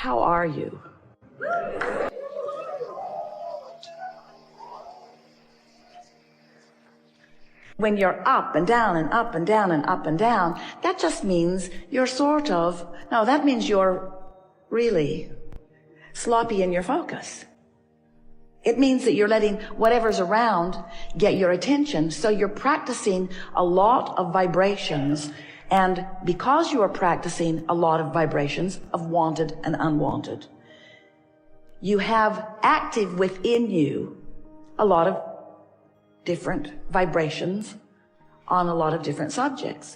How are you? When you're up and down and up and down and up and down, that just means you're that means you're really sloppy in your focus. It means that you're letting whatever's around get your attention. So you're practicing a lot of vibrations. And because you are practicing a lot of vibrations of wanted and unwanted, you have active within you a lot of different vibrations on a lot of different subjects.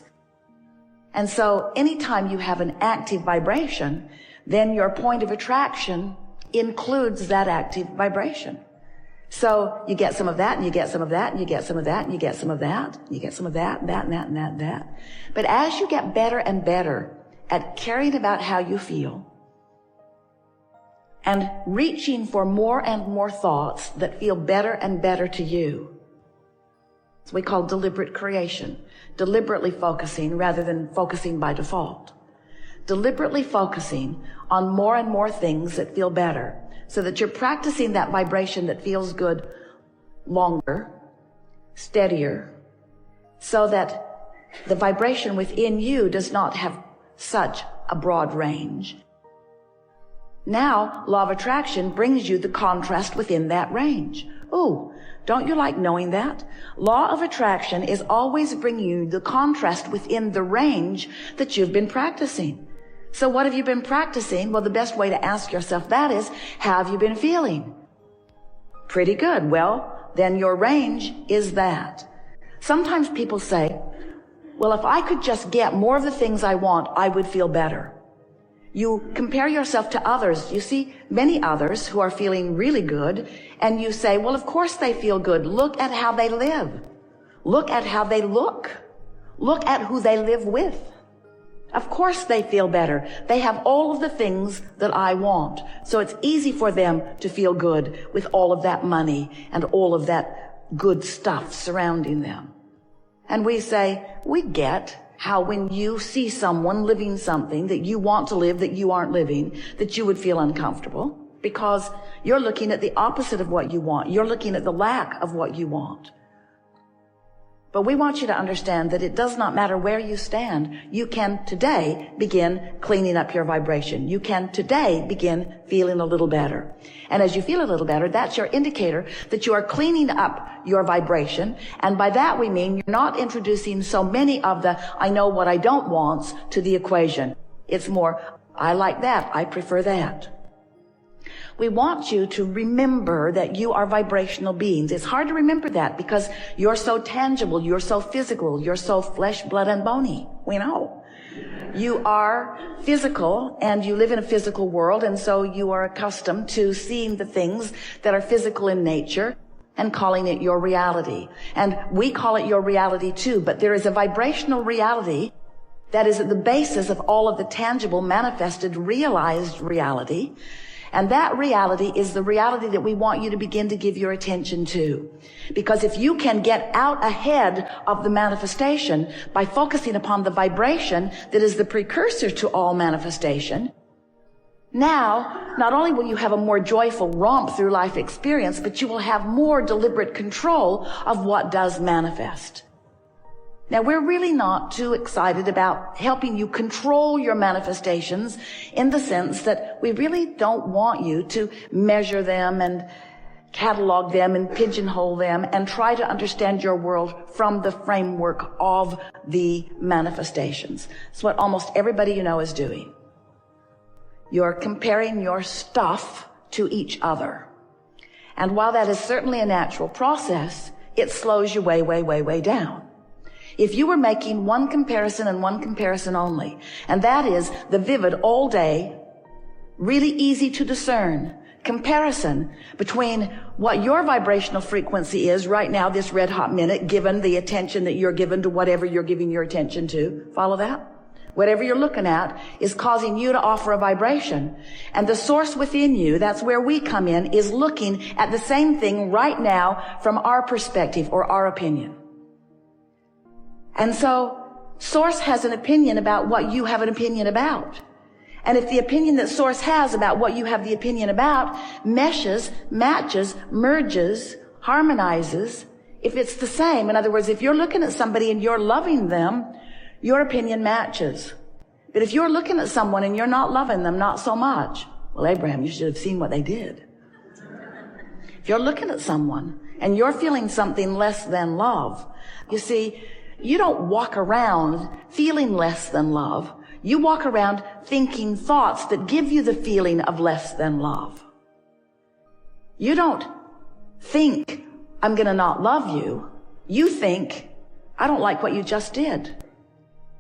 And so anytime you have an active vibration, then your point of attraction includes that active vibration. So you get some of that, and you get some of that, and you get some of that, and you get some of that, and you get some of that, and that, and that, and that, and that. But as you get better and better at caring about how you feel and reaching for more and more thoughts that feel better and better to you, it's what we call deliberate creation, deliberately focusing rather than focusing by default. Deliberately focusing on more and more things that feel better, so that you're practicing that vibration that feels good longer, steadier, so that the vibration within you does not have such a broad range. Now, law of attraction brings you the contrast within that range. Oh, don't you like knowing that? Law of attraction is always bringing you the contrast within the range that you've been practicing. So what have you been practicing? Well, the best way to ask yourself that is, how have you been feeling? Pretty good. Well, then your range is that. Sometimes people say, well, if I could just get more of the things I want, I would feel better. You compare yourself to others. You see many others who are feeling really good, and you say, well, of course they feel good. Look at how they live. Look at how they look. Look at who they live with. Of course they feel better. They have all of the things that I want. So it's easy for them to feel good with all of that money and all of that good stuff surrounding them. And we say, we get how when you see someone living something that you want to live that you aren't living, that you would feel uncomfortable because you're looking at the opposite of what you want. You're looking at the lack of what you want. But we want you to understand that it does not matter where you stand. You can today begin cleaning up your vibration. You can today begin feeling a little better. And as you feel a little better, that's your indicator that you are cleaning up your vibration. And by that we mean you're not introducing so many of the I know what I don't wants to the equation. It's more, I like that, I prefer that. We want you to remember that you are vibrational beings. It's hard to remember that because you're so tangible, you're so physical, you're so flesh, blood, and bony. We know. You are physical and you live in a physical world, and so you are accustomed to seeing the things that are physical in nature and calling it your reality. And we call it your reality too, but there is a vibrational reality that is at the basis of all of the tangible, manifested, realized reality. And that reality is the reality that we want you to begin to give your attention to. Because if you can get out ahead of the manifestation by focusing upon the vibration that is the precursor to all manifestation, now, not only will you have a more joyful romp through life experience, but you will have more deliberate control of what does manifest. Now, we're really not too excited about helping you control your manifestations in the sense that we really don't want you to measure them and catalog them and pigeonhole them and try to understand your world from the framework of the manifestations. It's what almost everybody you know is doing. You're comparing your stuff to each other. And while that is certainly a natural process, it slows you way, way, way, way down. If you were making one comparison and one comparison only, and that is the vivid all day, really easy to discern comparison between what your vibrational frequency is right now, this red hot minute, given the attention that you're given to whatever you're giving your attention to. Follow that? Whatever you're looking at is causing you to offer a vibration. And the source within you, that's where we come in, is looking at the same thing right now from our perspective or our opinion. And so, Source has an opinion about what you have an opinion about. And if the opinion that Source has about what you have the opinion about meshes, matches, merges, harmonizes, if it's the same, in other words, if you're looking at somebody and you're loving them, your opinion matches. But if you're looking at someone and you're not loving them, not so much, well, Abraham, you should have seen what they did. If you're looking at someone and you're feeling something less than love, you see, you don't walk around feeling less than love. You walk around thinking thoughts that give you the feeling of less than love. You don't think, I'm going to not love you. You think, I don't like what you just did.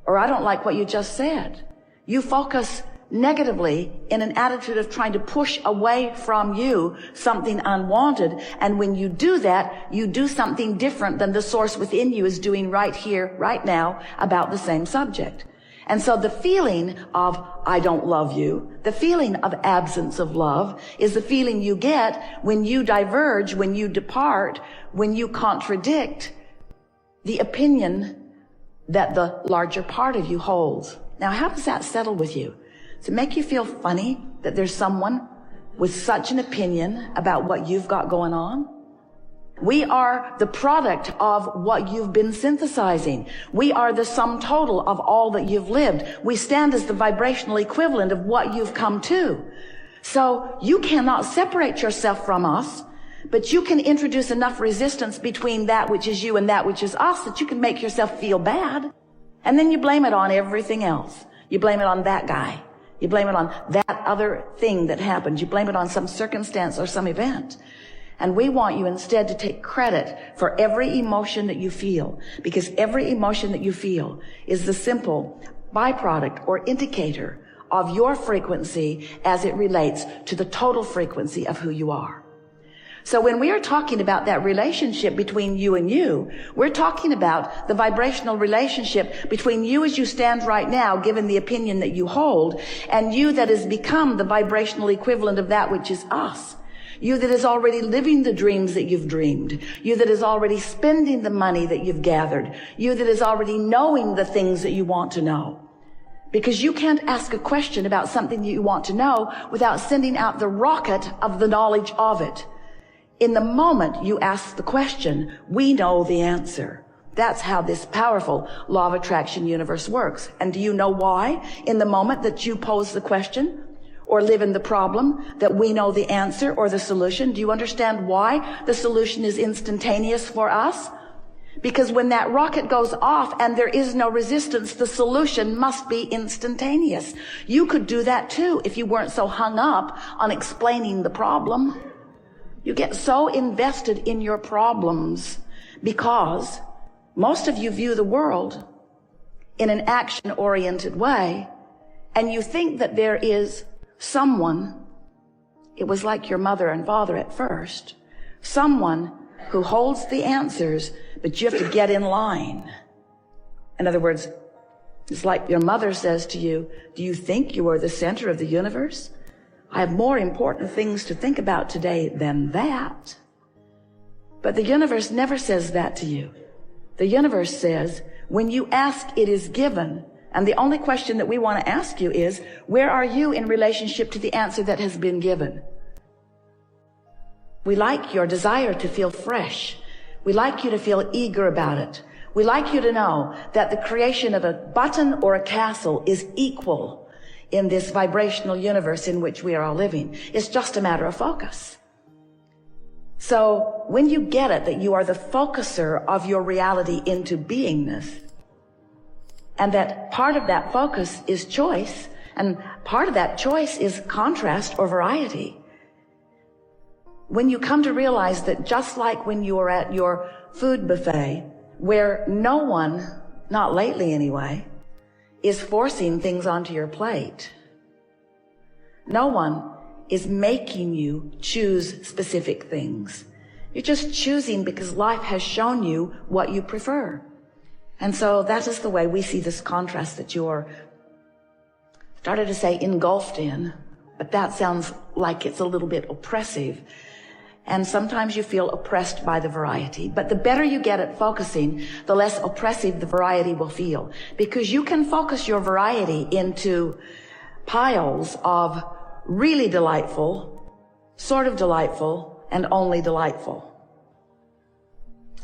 Or I don't like what you just said. You focus negatively in an attitude of trying to push away from you something unwanted. And when you do that, you do something different than the Source within you is doing right here, right now, about the same subject. And so the feeling of, I don't love you, the feeling of absence of love is the feeling you get when you diverge, when you depart, when you contradict the opinion that the larger part of you holds. Now, how does that settle with you? Does it make you feel funny that there's someone with such an opinion about what you've got going on? We are the product of what you've been synthesizing. We are the sum total of all that you've lived. We stand as the vibrational equivalent of what you've come to. So you cannot separate yourself from us, but you can introduce enough resistance between that which is you and that which is us that you can make yourself feel bad. And then you blame it on everything else. You blame it on that guy. You blame it on that other thing that happened. You blame it on some circumstance or some event. And we want you instead to take credit for every emotion that you feel, because every emotion that you feel is the simple byproduct or indicator of your frequency as it relates to the total frequency of who you are. So when we are talking about that relationship between you and you, we're talking about the vibrational relationship between you as you stand right now, given the opinion that you hold, and you that has become the vibrational equivalent of that which is us. You that is already living the dreams that you've dreamed. You that is already spending the money that you've gathered. You that is already knowing the things that you want to know. Because you can't ask a question about something that you want to know without sending out the rocket of the knowledge of it. In the moment you ask the question, we know the answer. That's how this powerful law of attraction universe works. And do you know why? In the moment that you pose the question, or live in the problem, that we know the answer or the solution. Do you understand why the solution is instantaneous for us? Because when that rocket goes off and there is no resistance, the solution must be instantaneous. You could do that too if you weren't so hung up on explaining the problem. You get so invested in your problems because most of you view the world in an action-oriented way, and you think that there is someone, it was like your mother and father at first, someone who holds the answers, but you have to get in line. In other words, it's like your mother says to you, do you think you are the center of the universe? I have more important things to think about today than that. But the universe never says that to you. The universe says, when you ask, it is given. And the only question that we want to ask you is, where are you in relationship to the answer that has been given? We like your desire to feel fresh. We like you to feel eager about it. We like you to know that the creation of a button or a castle is equal in this vibrational universe in which we are all living. It's just a matter of focus. So when you get it that you are the focuser of your reality into beingness, and that part of that focus is choice, and part of that choice is contrast or variety. When you come to realize that just like when you are at your food buffet, where no one, not lately anyway, is forcing things onto your plate. No one is making you choose specific things. You're just choosing because life has shown you what you prefer. And so that is the way we see this contrast that you're, started to say engulfed in, but that sounds like it's a little bit oppressive. And sometimes you feel oppressed by the variety. But the better you get at focusing, the less oppressive the variety will feel. Because you can focus your variety into piles of really delightful, sort of delightful, and only delightful.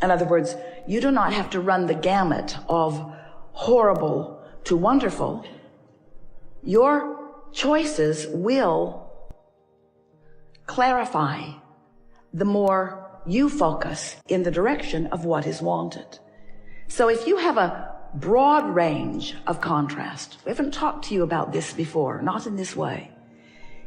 In other words, you do not have to run the gamut of horrible to wonderful. Your choices will clarify the more you focus in the direction of what is wanted. So if you have a broad range of contrast, we haven't talked to you about this before, not in this way.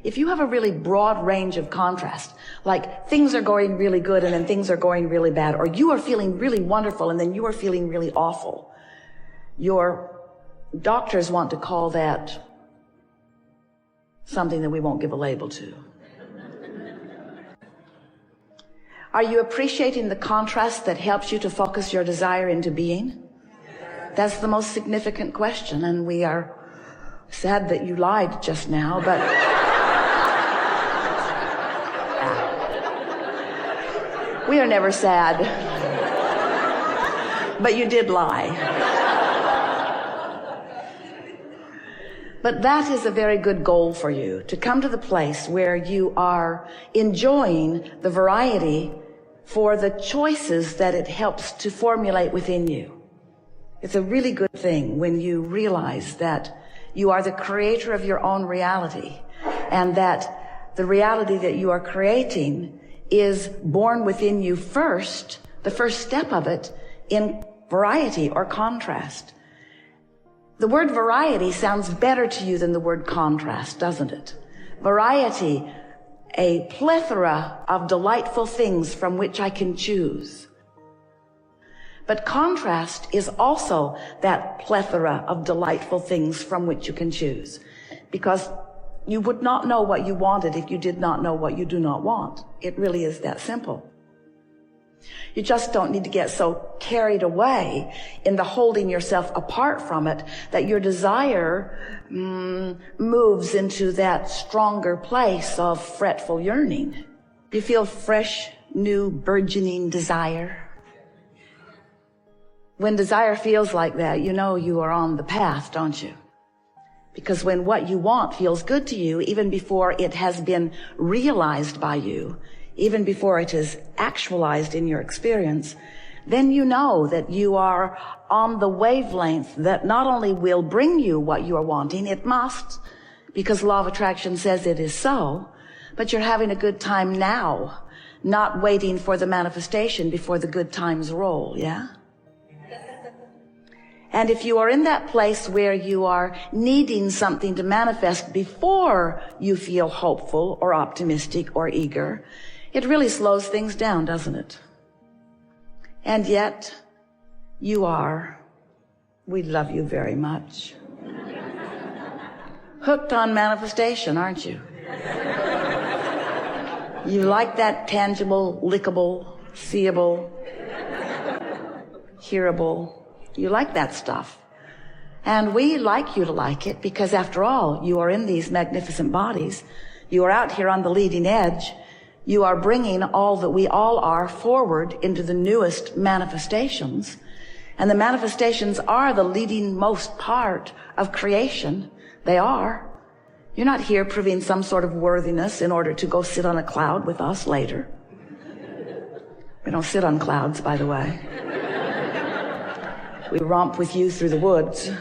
If you have a really broad range of contrast, like things are going really good and then things are going really bad, or you are feeling really wonderful and then you are feeling really awful, your doctors want to call that something that we won't give a label to. Are you appreciating the contrast that helps you to focus your desire into being? That's the most significant question, and we are sad that you lied just now, but we are never sad. But you did lie. But that is a very good goal for you, to come to the place where you are enjoying the variety for the choices that it helps to formulate within you. It's a really good thing when you realize that you are the creator of your own reality, and that the reality that you are creating is born within you first, the first step of it, in variety or contrast. The word variety sounds better to you than the word contrast, doesn't it? Variety, a plethora of delightful things from which I can choose. But contrast is also that plethora of delightful things from which you can choose. Because you would not know what you wanted if you did not know what you do not want. It really is that simple. You just don't need to get so carried away in the holding yourself apart from it that your desire moves into that stronger place of fretful yearning. You feel fresh, new, burgeoning desire. When desire feels like that, you know you are on the path, don't you? Because when what you want feels good to you, even before it has been realized by you, even before it is actualized in your experience, then you know that you are on the wavelength that not only will bring you what you are wanting, it must, because law of attraction says it is so, but you're having a good time now, not waiting for the manifestation before the good times roll, yeah? And if you are in that place where you are needing something to manifest before you feel hopeful or optimistic or eager, it really slows things down, doesn't it? And yet, you are, we love you very much, hooked on manifestation, aren't you? You like that tangible, lickable, seeable, hearable. You like that stuff. And we like you to like it because, after all, you are in these magnificent bodies. You are out here on the leading edge. You are bringing all that we all are forward into the newest manifestations. And the manifestations are the leading most part of creation. They are. You're not here proving some sort of worthiness in order to go sit on a cloud with us later. We don't sit on clouds, by the way. We romp with you through the woods.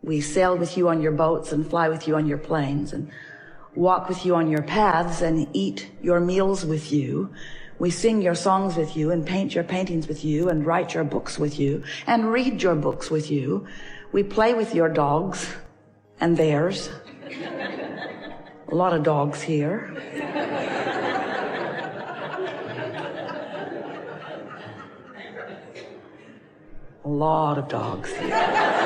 We sail with you on your boats and fly with you on your planes and walk with you on your paths and eat your meals with you. We sing your songs with you and paint your paintings with you and write your books with you and read your books with you. We play with your dogs and theirs. A lot of dogs here. A lot of dogs here.